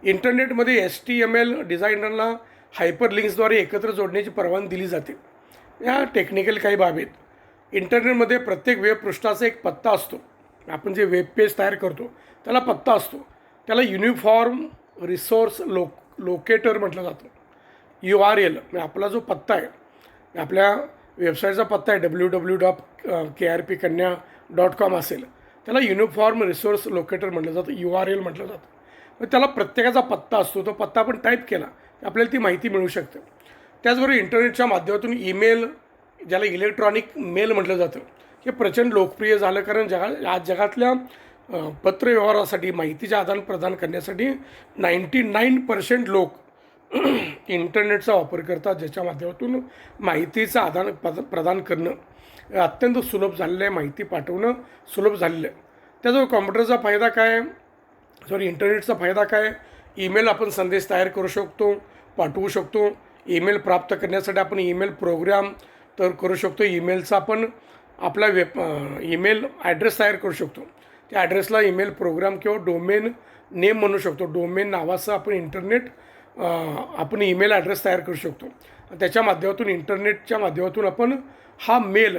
इंटरनेटमध्ये HTML डिझायनरला हायपर लिंक्सद्वारे एकत्र जोडण्याची परवानगी दिली जाते. या टेक्निकल काही बाबी आहेत. इंटरनेटमध्ये प्रत्येक वेब पृष्ठाचा एक पत्ता असतो. आपण जे वेब पेज तयार करतो त्याला पत्ता असतो. त्याला युनिफॉर्म रिसोर्स लोकेटर म्हटलं जातं. URL म्हणजे आपला जो पत्ता आहे, आपल्या वेबसाईटचा पत्ता आहे www.krpkanya.com असेल, त्याला युनिफॉर्म रिसोर्स लोकेटर म्हटलं जातं, URL म्हटलं जातं. मग त्याला प्रत्येकाचा पत्ता असतो. तो पत्ता आपण टाईप केला की आपल्याला ती माहिती मिळू शकते. त्याचबरोबर इंटरनेटच्या माध्यमातून ईमेल, ज्याला इलेक्ट्रॉनिक मेल म्हटलं जातं, हे प्रचंड लोकप्रिय झालं. कारण आज जगातल्या पत्रव्यवहारासाठी, माहितीचे आदानप्रदान करण्यासाठी 99% लोक इंटरनेटचा वापर करतात, ज्याच्या माध्यमातून माहितीचं प्रदान करणं अत्यंत सुलभ झालेलं आहे, माहिती पाठवणं सुलभ झालेलं आहे. त्याचबरोबर कॉम्प्युटरचा फायदा काय, इंटरनेटचा फायदा काय? ईमेल आपण संदेश तयार करू शकतो, पाठवू शकतो. ईमेल प्राप्त करण्यासाठी आपण ईमेल प्रोग्राम तर करू शकतो. ईमेलचा आपण आपला ईमेल ॲड्रेस तयार करू शकतो. त्या ॲड्रेसला ईमेल प्रोग्राम किंवा डोमेन नेम म्हणू शकतो. डोमेन नावाचं आपण ईमेल ॲड्रेस तयार करू शकतो. त्याच्या माध्यमातून, इंटरनेटच्या माध्यमातून आपण हा मेल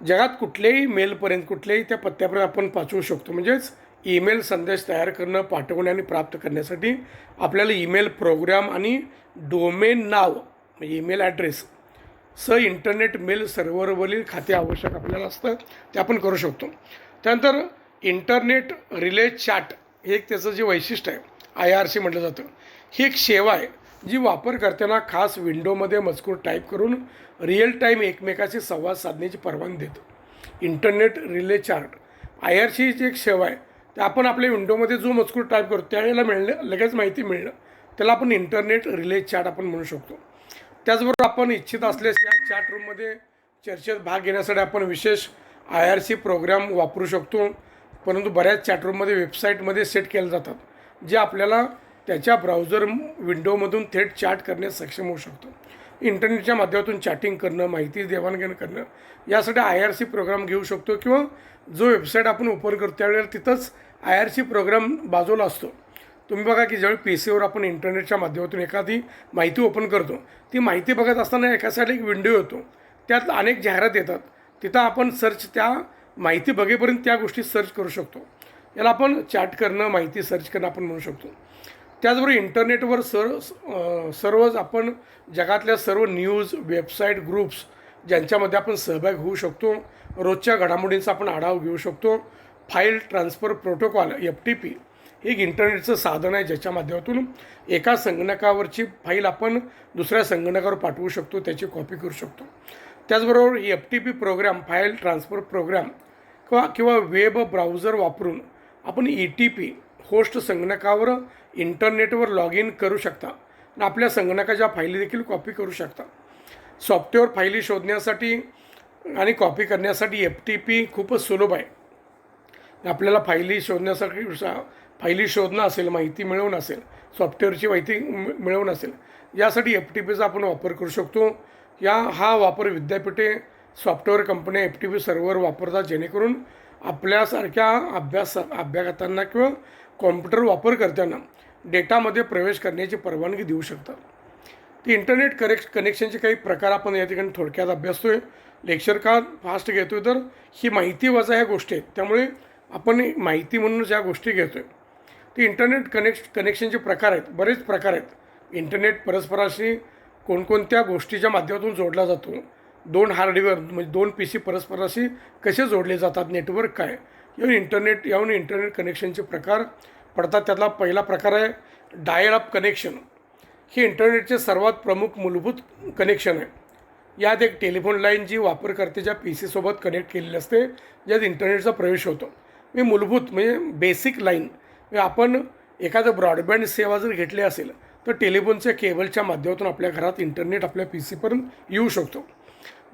जगात कुठल्याही मेलपर्यंत, कुठल्याही त्या पत्त्यापर्यंत आपण पाठवू शकतो. म्हणजेच ईमेल संदेश तयार करणं, पाठवणे आणि प्राप्त करण्यासाठी आपल्याला ईमेल प्रोग्राम आणि डोमेन नाव म्हणजे ईमेल ॲड्रेस इंटरनेट मेल सर्व्हरवरील खाते आवश्यक आपल्याला असतं, ते आपण करू शकतो. त्यानंतर इंटरनेट रिले चॅट हे एक त्याचं जे वैशिष्ट्य आहे, IRC म्हटलं जातं. ही एक सेवा आहे जी वापरकर्त्यांना खास विंडोमध्ये मजकूर टाईप करून रिअल टाईम एकमेकाशी संवाद साधण्याची परवानगी देतं. इंटरनेट रिले चॅट IRC ही एक सेवा आहे. ते आपण आपल्या विंडोमध्ये जो मजकूर टाईप करतो त्यावेळेला लगेच माहिती मिळणं, त्याला आपण इंटरनेट रिले चॅट आपण म्हणू शकतो. त्याचबरोबर आपण इच्छित असल्यास या चॅट रूममध्ये चर्चेत भाग घेण्यासाठी आपण विशेष IRC प्रोग्राम वापरू शकतो. परंतु बऱ्याच चॅटरूममध्ये वेबसाईटमध्ये सेट केले जातात, जे आपल्याला त्याच्या ब्राउझर विंडोमधून थेट चॅट करण्यास सक्षम होऊ शकतो. इंटरनेटच्या माध्यमातून चॅटिंग करणं, माहिती देवाणघेवाण करणं, यासाठी IRC प्रोग्राम घेऊ शकतो. किंवा जो वेबसाईट आपण ओपन करतो त्यावेळेला तिथंच IRC प्रोग्राम बाजूला असतो. तुम्ही बघा की ज्यावेळी PCवर आपण इंटरनेटच्या माध्यमातून एखादी माहिती ओपन करतो, ती माहिती बघत असताना एका साईडला एक विंडो येतो, त्यात अनेक जाहिरात येतात. तिथं आपण सर्च त्या माहिती बघेपर्यंत त्या गोष्टी सर्च करू शकतो. याला आपण चॅट करणं, माहिती सर्च करणं आपण म्हणू शकतो. त्याचबरोबर इंटरनेटवर सर्वच आपण जगातल्या सर्व न्यूज, वेबसाईट, ग्रुप्स ज्यांच्यामध्ये आपण सहभाग होऊ शकतो. रोजच्या घडामोडींचा आपण आढावा घेऊ शकतो. फाईल ट्रान्सफर प्रोटोकॉल FTP हे एक इंटरनेटचं साधन आहे, ज्याच्या माध्यमातून एका संगणकावरची फाईल आपण दुसऱ्या संगणकावर पाठवू शकतो, त्याची कॉपी करू शकतो. त्याचबरोबर FTP program, file transfer program किंवा वेब ब्राउझर वापरून आपण ETP होस्ट संगणकावर इंटरनेटवर लॉग इन करू शकता आणि आपल्या संगणकाच्या फाईली देखील कॉपी करू शकता. सॉफ्टवेअर फाईली शोधण्यासाठी आणि कॉपी करण्यासाठी FTP खूपच सुलभ आहे. आपल्याला फाईली शोधण्यासाठी फाईली शोधणं असेल, माहिती मिळवणं असेल, सॉफ्टवेअरची माहिती मिळवणं असेल, यासाठी FTPचा आपण वापर करू शकतो. हा वापर विद्यापीठे, सॉफ्टवेअर कंपन्या FTP सर्व्हर वापरतात, जेणेकरून आपल्यासारख्या अभ्यागतांना किंवा कॉम्प्युटर वापरकर्त्यांना डेटामध्ये प्रवेश करण्याची परवानगी देऊ शकतात. ती इंटरनेट कनेक्शनचे काही प्रकार आपण या ठिकाणी थोडक्यात अभ्यासतो आहे. लेक्चर का फास्ट घेतो आहे, तर ही माहिती वजा ह्या गोष्टी आहेत, त्यामुळे आपण माहिती म्हणूनच या गोष्टी घेतो आहे. ती इंटरनेट कनेक्शनचे प्रकार आहेत, बरेच प्रकार आहेत. इंटरनेट परस्पराशी कोणकोणत्या गोष्टीच्या माध्यमातून जोडला जातो, 2 हार्डवेअर म्हणजे 2 PC परस्पराशी कसे जोडले जातात, नेटवर्क काय, यावरून इंटरनेट कनेक्शनचे प्रकार पडतात. त्यातला पहिला प्रकार आहे डायल अप कनेक्शन. हे इंटरनेटचे सर्वात प्रमुख मूलभूत कनेक्शन आहे. यात एक टेलिफोन लाईन जी वापरकर्त्याच्या PC सोबत कनेक्ट केलेली असते, ज्यात इंटरनेटचा प्रवेश होतो. मूलभूत म्हणजे बेसिक लाईन. आपण एखादं ब्रॉडबँड सेवा जर घेतली असेल तर टेलिफोनच्या केबलच्या माध्यमातून आपल्या घरात इंटरनेट आपल्या PCपर्यंत येऊ शकतो.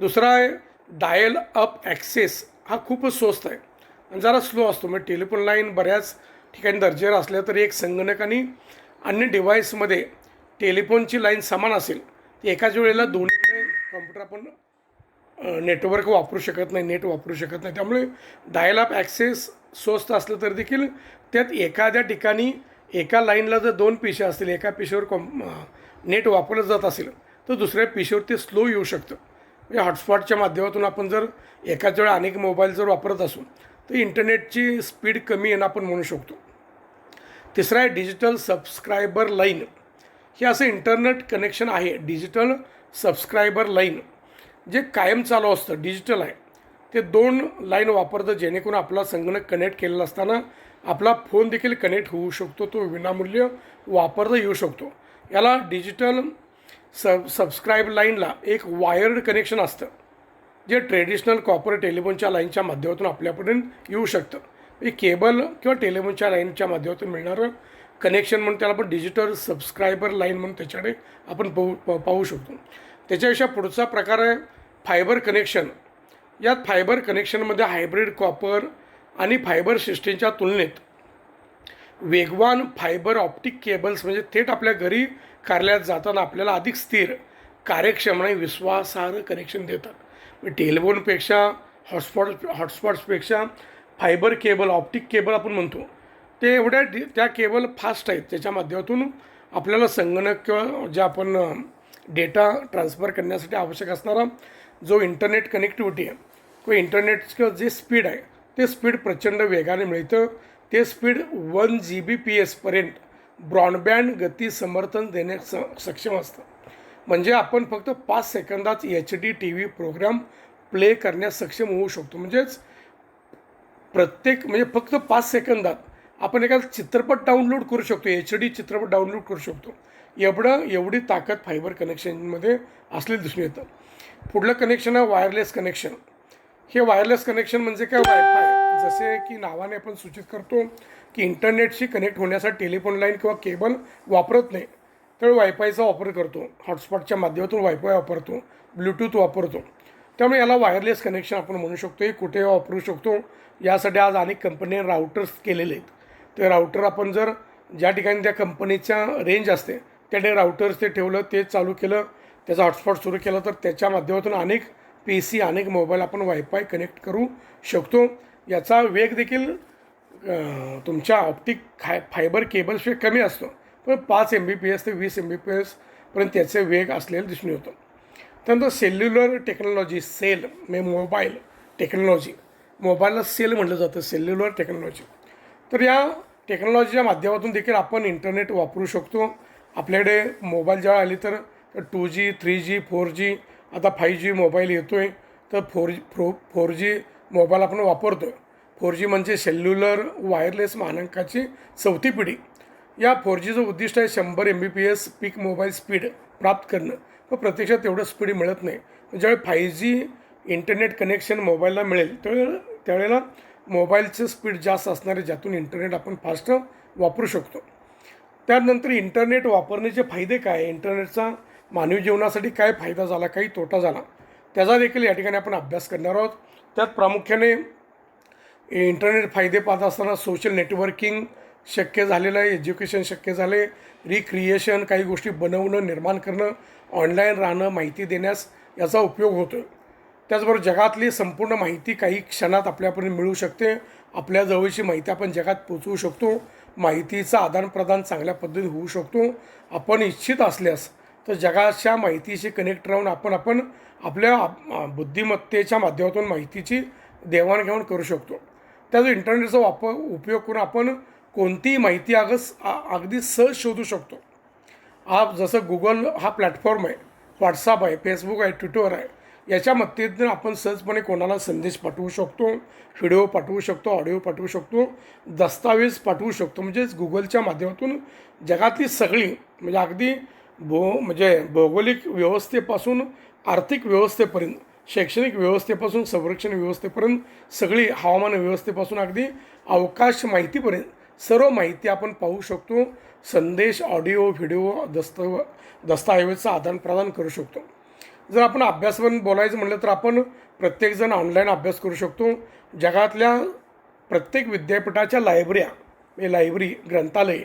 दुसरा आहे डायल अप ॲक्सेस. हा खूपच स्वस्त आहे आणि जरा स्लो असतो. म्हणजे टेलिफोन लाईन बऱ्याच ठिकाणी दर्जेवर असल्या तरी एक संगणक आणि अन्य डिव्हाइसमध्ये टेलिफोनची लाईन समान असेल, ती एकाच वेळेला दोन्हीकडे कॉम्प्युटर आपण नेटवर्क वापरू शकत नाही, नेट वापरू शकत नाही. त्यामुळे डायल अप ॲक्सेस स्वस्त असलं तर देखील त्यात एखाद्या ठिकाणी एका लाईनला जर 2 PC असतील, एका PCवर नेट वापरलं जात असेल तर दुसऱ्या PCवर ते स्लो येऊ शकतं. म्हणजे हॉटस्पॉटच्या माध्यमातून आपण जर एकाच वेळा अनेक मोबाईल जर वापरत असू तर इंटरनेटची स्पीड कमी येणं आपण म्हणू शकतो. तिसरा आहे डिजिटल सबस्क्रायबर लाईन. हे असं इंटरनेट कनेक्शन आहे, डिजिटल सबस्क्रायबर लाईन, जे कायम चालू असतं, डिजिटल आहे. ते 2 लाईन वापरतं, जेणेकरून आपला संगणक कनेक्ट केलेला असताना आपला फोन देखील कनेक्ट होऊ शकतो, तो विनामूल्य वापरता येऊ शकतो. याला डिजिटल सबस्क्राईब लाईनला एक वायर्ड कनेक्शन असतं, जे ट्रेडिशनल कॉपर टेलिफोनच्या लाईनच्या माध्यमातून आपल्यापर्यंत येऊ शकतं. हे केबल किंवा टेलिफोनच्या लाईनच्या माध्यमातून मिळणारं कनेक्शन म्हणून त्याला आपण डिजिटल सबस्क्रायबर लाईन म्हणून त्याच्याकडे आपण पाहू शकतो. त्याच्यापेक्षा पुढचा प्रकार आहे फायबर कनेक्शन. यात फायबर कनेक्शनमध्ये हायब्रिड कॉपर आणि फायबर सिस्टीमच्या तुलनेत वेगवान फायबर ऑप्टिक केबल्स म्हणजे थेट आपल्या घरी कार्यालयात जाताना आपल्याला अधिक स्थिर, कार्यक्षम आणि विश्वासार्ह कनेक्शन देतात. टेलिफोनपेक्षा हॉटस्पॉट्सपेक्षा फायबर केबल, ऑप्टिक केबल आपण म्हणतो, ते त्या केबल फास्ट आहेत. त्याच्या माध्यमातून आपल्याला संगणक किंवा जे आपण डेटा ट्रान्सफर करण्यासाठी आवश्यक असणारा जो इंटरनेट कनेक्टिव्हिटी आहे किंवा इंटरनेटचं जे स्पीड आहे ते स्पीड प्रचंड वेगाने मिळतं. ते स्पीड 1 Gbps पर्यंत ब्रॉडबँड गती समर्थन देण्यास सक्षम असतं. म्हणजे आपण फक्त 5 सेकंदात HD TV प्रोग्राम प्ले करण्यास सक्षम होऊ शकतो. म्हणजेच म्हणजे फक्त 5 सेकंदात आपण एखादा चित्रपट डाउनलोड करू शकतो, HD चित्रपट डाउनलोड करू शकतो. एवढी ताकद फायबर कनेक्शनमध्ये असलेली दिसून येतं. पुढलं कनेक्शन आहे वायरलेस कनेक्शन. हे वायरलेस कनेक्शन म्हणजे काय, वायफाय. जसे की नावाने आपण सूचित करतो की इंटरनेटशी कनेक्ट होण्यासाठी टेलिफोन लाईन किंवा केबल वापरत नाही, तर वायफायचा वापर करतो. हॉटस्पॉटच्या माध्यमातून वायफाय वापरतो, ब्लूटूथ वापरतो. त्यामुळे याला वायरलेस कनेक्शन आपण म्हणू शकतो. हे कुठे वापरू शकतो, यासाठी आज अनेक कंपनीने राऊटर्स केलेले आहेत. ते राऊटर आपण जर ज्या ठिकाणी त्या कंपनीच्या रेंज असते त्या ठिकाणी राऊटर्स ते ठेवलं, ते चालू केलं, त्याचा हॉटस्पॉट सुरू केला, तर त्याच्या माध्यमातून अनेक PC, अनेक मोबाईल आपण वायफाय कनेक्ट करू शकतो. याचा वेग देखील तुमच्या ऑप्टिक फायबर केबल्सपेक्षा कमी असतो, पण 5 Mbps ते 20 Mbps पर्यंत त्याचे वेग असलेलं दिसून येतो. त्यानंतर सेल्युलर टेक्नॉलॉजी, सेल म्हणजे मोबाईल टेक्नॉलॉजी, मोबाईलला सेल म्हटलं जातं, सेल्युलर टेक्नॉलॉजी. तर या टेक्नॉलॉजीच्या माध्यमातून देखील आपण इंटरनेट वापरू शकतो. आपल्याकडे मोबाईल जेव्हा आली तर 2G 3G 4G आता 5G मोबाईल येतो आहे. तर 4G मोबाईल आपण वापरतो आहे. 4G म्हणजे सेल्युलर वायरलेस मानकाची 4थी पिढी. या 4Gचं उद्दिष्ट आहे 100 MBPS पीक मोबाईल स्पीड प्राप्त करणं. पण प्रत्यक्षात तेवढं स्पीड मिळत नाही. ज्यावेळी 5G इंटरनेट कनेक्शन मोबाईलला मिळेल त्यावेळेला मोबाईलचं स्पीड जास्त असणार आहे, ज्यातून इंटरनेट आपण फास्ट वापरू शकतो. त्यानंतर इंटरनेट वापरण्याचे फायदे काय, इंटरनेटचा मानवी जीवनासाठी काय फायदा झाला, काही तोटा झाला, त्याचा देखील या ठिकाणी आपण अभ्यास करणार आहोत. त्यात प्रामुख्याने इंटरनेट फायदे पाहत असताना सोशल नेटवर्किंग शक्य झालेलं आहे, एज्युकेशन शक्य झाले, रिक्रिएशन काही गोष्टी बनवणं, निर्माण करणं, ऑनलाईन राहणं, माहिती देण्यास याचा उपयोग होतो आहे. त्याचबरोबर जगातली संपूर्ण माहिती काही क्षणात आपल्यापर्यंत मिळू शकते. आपल्या जवळची माहिती आपण जगात पोचवू शकतो. माहितीचं आदानप्रदान चांगल्या पद्धतीने होऊ शकतो. आपण इच्छित असल्यास तर जगाच्या माहितीशी कनेक्ट राहून आपण आपल्या बुद्धिमत्तेच्या माध्यमातून माहितीची देवाणघेवाण करू शकतो. त्याचा इंटरनेटचा उपयोग करून आपण कोणतीही माहिती अगदी सहज शोधू शकतो. जसं गुगल हा प्लॅटफॉर्म आहे, व्हॉट्सअप आहे, फेसबुक आहे, ट्विटर आहे, याच्या मदतीतून आपण सहजपणे कोणाला संदेश पाठवू शकतो, व्हिडिओ पाठवू शकतो, ऑडिओ पाठवू शकतो, दस्तावेज पाठवू शकतो. म्हणजेच गुगलच्या माध्यमातून जगातली सगळी म्हणजे अगदी भौगोलिक व्यवस्थेपासून आर्थिक व्यवस्थेपर्यंत, शैक्षणिक व्यवस्थेपासून संरक्षण व्यवस्थेपर्यंत, सगळी हवामान व्यवस्थेपासून अगदी अवकाश माहितीपर्यंत सर्व माहिती आपण पाहू शकतो. संदेश, ऑडिओ, व्हिडिओ, दस्तावेजचं आदानप्रदान करू शकतो. जर आपण अभ्यासावर बोलायचं म्हटलं तर आपण प्रत्येकजण ऑनलाईन अभ्यास करू शकतो. जगातल्या प्रत्येक विद्यापीठाच्या लायब्ररी ग्रंथालये,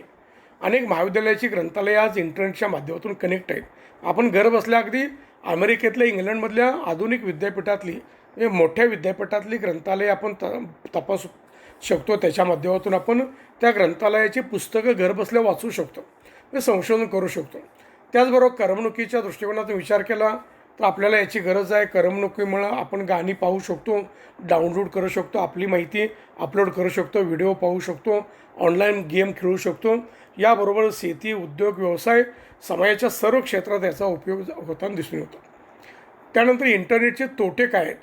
अनेक महाविद्यालयाची ग्रंथालये आज इंटरनेटच्या माध्यमातून कनेक्ट आहेत. आपण घर बसल्या अगदी अमेरिकेतल्या, इंग्लंडमधल्या आधुनिक विद्यापीठातली म्हणजे मोठ्या विद्यापीठातली ग्रंथालये आपण तपासू शकतो. त्याच्या माध्यमातून आपण त्या ग्रंथालयाची पुस्तकं घरबसल्या वाचू शकतो, संशोधन करू शकतो. त्याचबरोबर करमणुकीच्या दृष्टिकोनातून विचार केला तर आपल्याला याची गरज आहे. करमणुकीमुळं आपण गाणी पाहू शकतो, डाउनलोड करू शकतो, आपली माहिती अपलोड करू शकतो, व्हिडिओ पाहू शकतो, ऑनलाईन गेम खेळू शकतो. याबरोबर शेती, उद्योग, व्यवसाय, समाजाच्या सर्व क्षेत्रात याचा उपयोग होताना दिसून येतो. त्यानंतर इंटरनेटचे तोटे काय आहेत,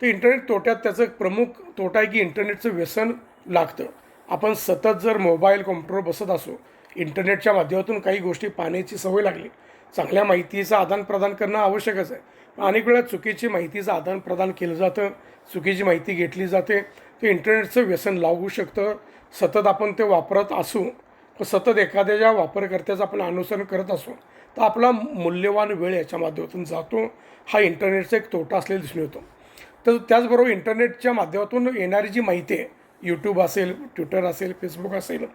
तर इंटरनेट तोट्यात त्याचं प्रमुख तोटा आहे की इंटरनेटचं व्यसन लागतं. आपण सतत जर मोबाईल, कॉम्प्युटरवर बसत असो, इंटरनेटच्या माध्यमातून काही गोष्टी पाहण्याची सवय लागली, चांगल्या माहितीचं आदानप्रदान करणं आवश्यकच आहे. अनेक वेळा चुकीची माहितीचं आदानप्रदान केलं जातं, चुकीची माहिती घेतली जाते, ते इंटरनेटचं व्यसन लागू शकतं. सतत आपण ते वापरत असू, सतत एखाद्या वापरकर्त्याचं आपण अनुसरण करत असू तर आपला मूल्यवान वेळ याच्या माध्यमातून जातो. हा इंटरनेटचा एक तोटा असलेला दिसून येतो. तर त्याचबरोबर इंटरनेटच्या माध्यमातून येणारी जी माहिती आहे, यूट्यूब असेल, ट्विटर असेल, फेसबुक असेल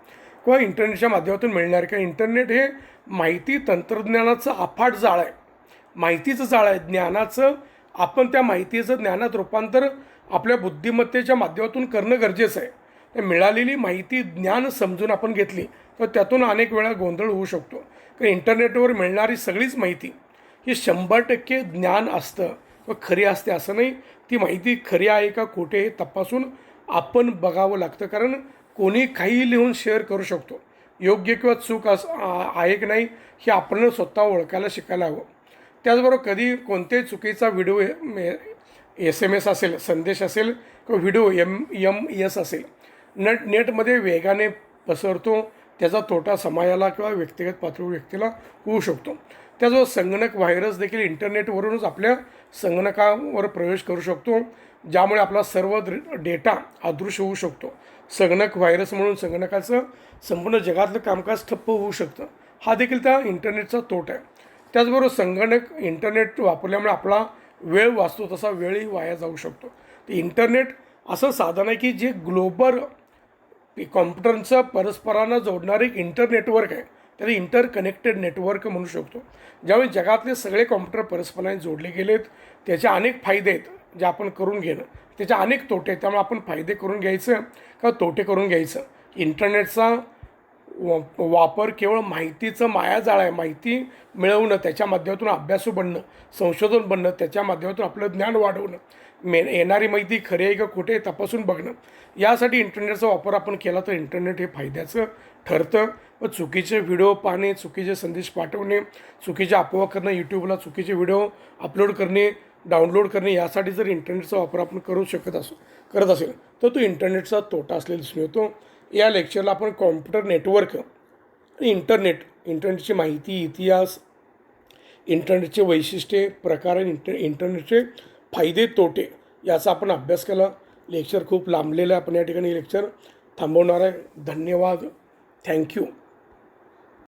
किंवा इंटरनेटच्या माध्यमातून मिळणार, कारण इंटरनेट हे माहिती तंत्रज्ञानाचं अफाट जाळ आहे, माहितीचं जाळ आहे, ज्ञानाचं. आपण त्या माहितीचं ज्ञानात रूपांतर आपल्या बुद्धिमत्तेच्या माध्यमातून करणं गरजेचं आहे. तर मिळालेली माहिती, ज्ञान समजून आपण घेतली तर त्यातून अनेक वेळा गोंधळ होऊ शकतो. कारण इंटरनेटवर मिळणारी सगळीच माहिती ही 100% ज्ञान असतं व खरी असते असं नाही. ती माहिती खरी आहे का खोटे हे तपासून आपण बघावं लागतं, कारण कोणी काही लिहून शेअर करू शकतो. योग्य किंवा चूक आहे की नाही हे आपण स्वतः ओळखायला शिकायला हवं. त्याचबरोबर कधी कोणत्याही चुकीचा व्हिडिओ, SMS असेल, संदेश असेल किंवा व्हिडिओ MS असेल, नेटमध्ये वेगाने पसरतो. त्याचा तोटा समाजाला किंवा व्यक्तिगत पातळीवर व्यक्तीला होऊ शकतो. त्याचबरोबर संगणक व्हायरस देखील इंटरनेटवरूनच आपल्या संगणकावर प्रवेश करू शकतो, ज्यामुळे आपला सर्व डेटा अदृश्य होऊ शकतो. संगणक व्हायरस म्हणून संगणकाचं संपूर्ण जगातलं कामकाज ठप्प होऊ शकतं. हा देखील त्या इंटरनेटचा तोटा आहे. त्याचबरोबर इंटरनेट वापरल्यामुळे आपला वेळ वाचतो, तसा वेळही वाया जाऊ शकतो. तर इंटरनेट असं साधन आहे की जे ग्लोबल कॉम्प्युटरचं परस्परांना जोडणारे एक इंटरनेटवर्क आहे. त्याला इंटरकनेक्टेड नेटवर्क म्हणू शकतो. ज्यावेळी जगातले सगळे कॉम्प्युटर परस्परांनी जोडले गेलेत, त्याचे अनेक फायदे आहेत जे आपण करून घेणं, त्याचे अनेक तोटे आहेत. त्यामुळे आपण फायदे करून घ्यायचं का तोटे करून घ्यायचं. इंटरनेटचा वापर केवळ माहितीचं मायाजाळ आहे. माहिती मिळवणं, त्याच्या माध्यमातून अभ्यासू बनणं, संशोधन बनणं, त्याच्या माध्यमातून आपलं ज्ञान वाढवणं, येणारी माहिती खरी आहे का खोटे आहे तपासून बघणं. यासाठी इंटरनेटचा वापर आपण केला तर इंटरनेट हे फायद्याचं ठरतं. व चुकीचे व्हिडिओ पाहणे, चुकीचे संदेश पाठवणे, चुकीचे अफवा करणं, यूट्यूबला चुकीचे व्हिडिओ अपलोड करणे, डाउनलोड करणे, यासाठी जर इंटरनेटचा वापर आपण करत असेल तर तो इंटरनेटचा तोटा असलेला दिसून येतो. या लेक्चरला आपण कॉम्प्युटर नेटवर्क आणि इंटरनेटची माहिती, इतिहास, इंटरनेटचे वैशिष्ट्ये, प्रकार आणि इंटरनेटचे फायदे तोटे याचा आपण अभ्यास केला. लेक्चर खूप लांबलेलं आहे. आपण या ठिकाणी लेक्चर थांबवणार आहे. धन्यवाद. थँक्यू.